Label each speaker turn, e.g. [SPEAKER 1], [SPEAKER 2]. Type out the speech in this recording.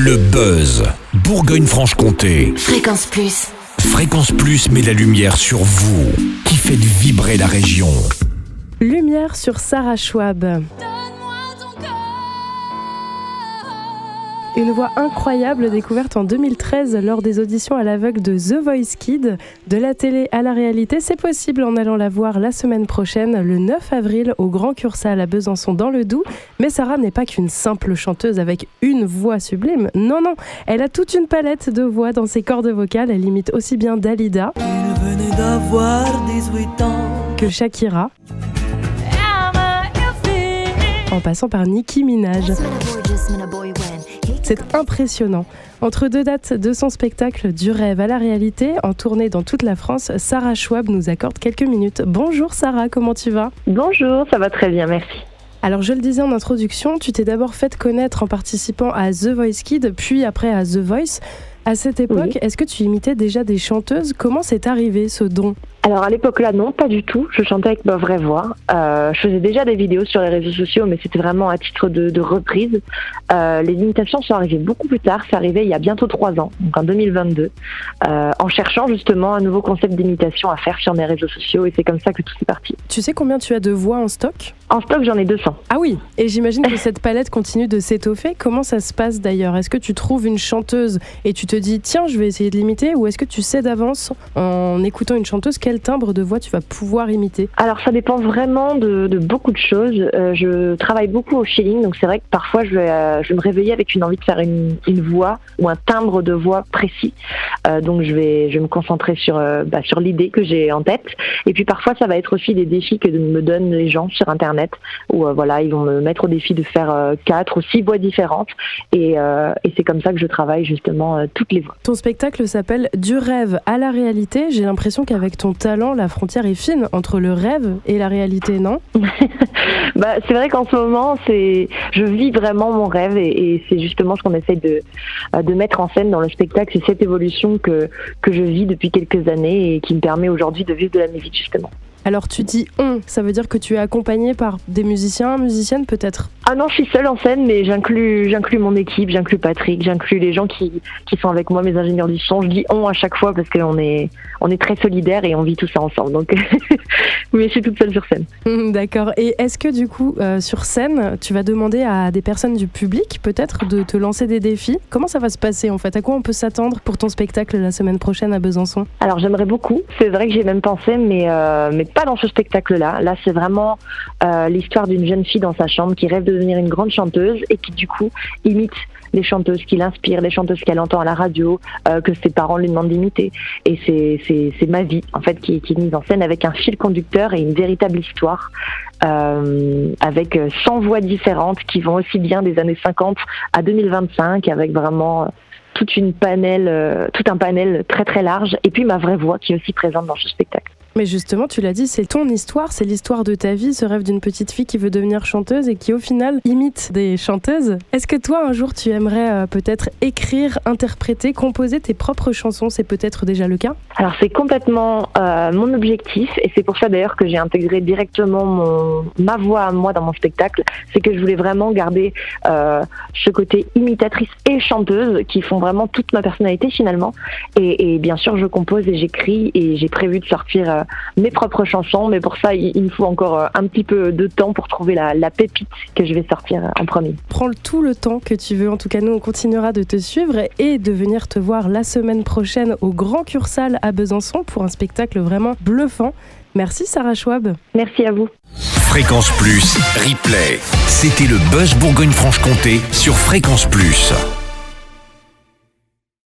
[SPEAKER 1] Le buzz Bourgogne-Franche-Comté.
[SPEAKER 2] Fréquence Plus.
[SPEAKER 1] Fréquence Plus met la lumière sur vous, qui faites vibrer la région.
[SPEAKER 3] Lumière sur Sarah Schwab. Une voix incroyable découverte en 2013 lors des auditions à l'aveugle de The Voice Kids. De la télé à la réalité, c'est possible en allant la voir la semaine prochaine, le 9 avril, au Grand Cursal à Besançon dans le Doubs. Mais Sarah n'est pas qu'une simple chanteuse avec une voix sublime. Non, elle a toute une palette de voix dans ses cordes vocales. Elle imite aussi bien Dalida
[SPEAKER 4] Il venait d'avoir 18 ans
[SPEAKER 3] que Shakira, en passant par Nicki Minaj. C'est impressionnant. Entre deux dates de son spectacle Du rêve à la réalité, en tournée dans toute la France, Sarah Schwab nous accorde quelques minutes. Bonjour Sarah, comment tu vas ?
[SPEAKER 5] Bonjour, ça va très bien, merci.
[SPEAKER 3] Alors je le disais en introduction, tu t'es d'abord fait connaître en participant à The Voice Kids, puis après à The Voice. À cette époque,
[SPEAKER 5] Oui.
[SPEAKER 3] Est-ce que tu imitais déjà des chanteuses ? Comment c'est arrivé ce don ?
[SPEAKER 5] Alors à l'époque là, non, pas du tout. Je chantais avec ma vraie voix. Je faisais déjà des vidéos sur les réseaux sociaux, mais c'était vraiment à titre de reprise. Les imitations sont arrivées beaucoup plus tard. C'est arrivé il y a bientôt 3 ans, donc en 2022, en cherchant justement un nouveau concept d'imitation à faire sur mes réseaux sociaux, et c'est comme ça que tout est parti.
[SPEAKER 3] Tu sais combien tu as de voix en stock ?
[SPEAKER 5] En stock, j'en ai 200.
[SPEAKER 3] Ah oui, et j'imagine que cette palette continue de s'étoffer. Comment ça se passe d'ailleurs ? Est-ce que tu trouves une chanteuse et tu te dis tiens, je vais essayer de l'imiter, ou est-ce que tu sais d'avance en écoutant une chanteuse quel timbre de voix tu vas pouvoir imiter ?
[SPEAKER 5] Alors ça dépend vraiment de beaucoup de choses. Je travaille beaucoup au feeling, donc c'est vrai que parfois je vais me réveiller avec une envie de faire une voix ou un timbre de voix précis. Donc je vais me concentrer sur l'idée que j'ai en tête. Et puis parfois ça va être aussi des défis que me donnent les gens sur Internet, où ils vont me mettre au défi de faire 4 ou 6 voix différentes. Et c'est comme ça que je travaille justement toutes les voix.
[SPEAKER 3] Ton spectacle s'appelle Du rêve à la réalité. J'ai l'impression qu'avec ton talent, la frontière est fine entre le rêve et la réalité, non ?
[SPEAKER 5] C'est vrai qu'en ce moment, je vis vraiment mon rêve, et c'est justement ce qu'on essaie de mettre en scène dans le spectacle. C'est cette évolution que je vis depuis quelques années et qui me permet aujourd'hui de vivre de la musique, justement.
[SPEAKER 3] Alors tu dis ça veut dire que tu es accompagné par des musiciennes peut-être ?
[SPEAKER 5] Ah non, je suis seule en scène, mais j'inclus mon équipe, j'inclus Patrick, j'inclus les gens qui sont avec moi, mes ingénieurs du son. Je dis à chaque fois parce qu'on est très solidaires et on vit tout ça ensemble. Donc, mais je suis toute seule sur scène.
[SPEAKER 3] D'accord. Et est-ce que du coup, sur scène, tu vas demander à des personnes du public peut-être de te lancer des défis ? Comment ça va se passer en fait ? À quoi on peut s'attendre pour ton spectacle la semaine prochaine à Besançon ?
[SPEAKER 5] Alors j'aimerais beaucoup. C'est vrai que j'ai même pensé, mais pas dans ce spectacle-là. Là, c'est vraiment l'histoire d'une jeune fille dans sa chambre qui rêve de devenir une grande chanteuse et qui du coup imite les chanteuses qui l'inspirent, les chanteuses qu'elle entend à la radio, que ses parents lui demandent d'imiter. Et c'est ma vie en fait qui est mise en scène avec un fil conducteur et une véritable histoire, avec 100 voix différentes qui vont aussi bien des années 50 à 2025, avec vraiment tout un panel très très large, et puis ma vraie voix qui est aussi présente dans ce spectacle.
[SPEAKER 3] Mais justement, tu l'as dit, c'est ton histoire, c'est l'histoire de ta vie, ce rêve d'une petite fille qui veut devenir chanteuse et qui au final imite des chanteuses. Est-ce que toi, un jour, tu aimerais peut-être écrire, interpréter, composer tes propres chansons ? C'est peut-être déjà le cas ?
[SPEAKER 5] Alors c'est complètement mon objectif, et c'est pour ça d'ailleurs que j'ai intégré directement ma voix à moi dans mon spectacle. C'est que je voulais vraiment garder ce côté imitatrice et chanteuse qui font vraiment toute ma personnalité finalement. Et bien sûr, je compose et j'écris, et j'ai prévu de sortir mes propres chansons, mais pour ça il me faut encore un petit peu de temps pour trouver la pépite que je vais sortir en premier.
[SPEAKER 3] Prends tout le temps que tu veux, en tout cas nous on continuera de te suivre et de venir te voir la semaine prochaine au Grand Cursal à Besançon pour un spectacle vraiment bluffant. Merci Sarah Schwab.
[SPEAKER 5] Merci à vous.
[SPEAKER 1] Fréquence Plus, replay. C'était le buzz Bourgogne-Franche-Comté sur Fréquence Plus.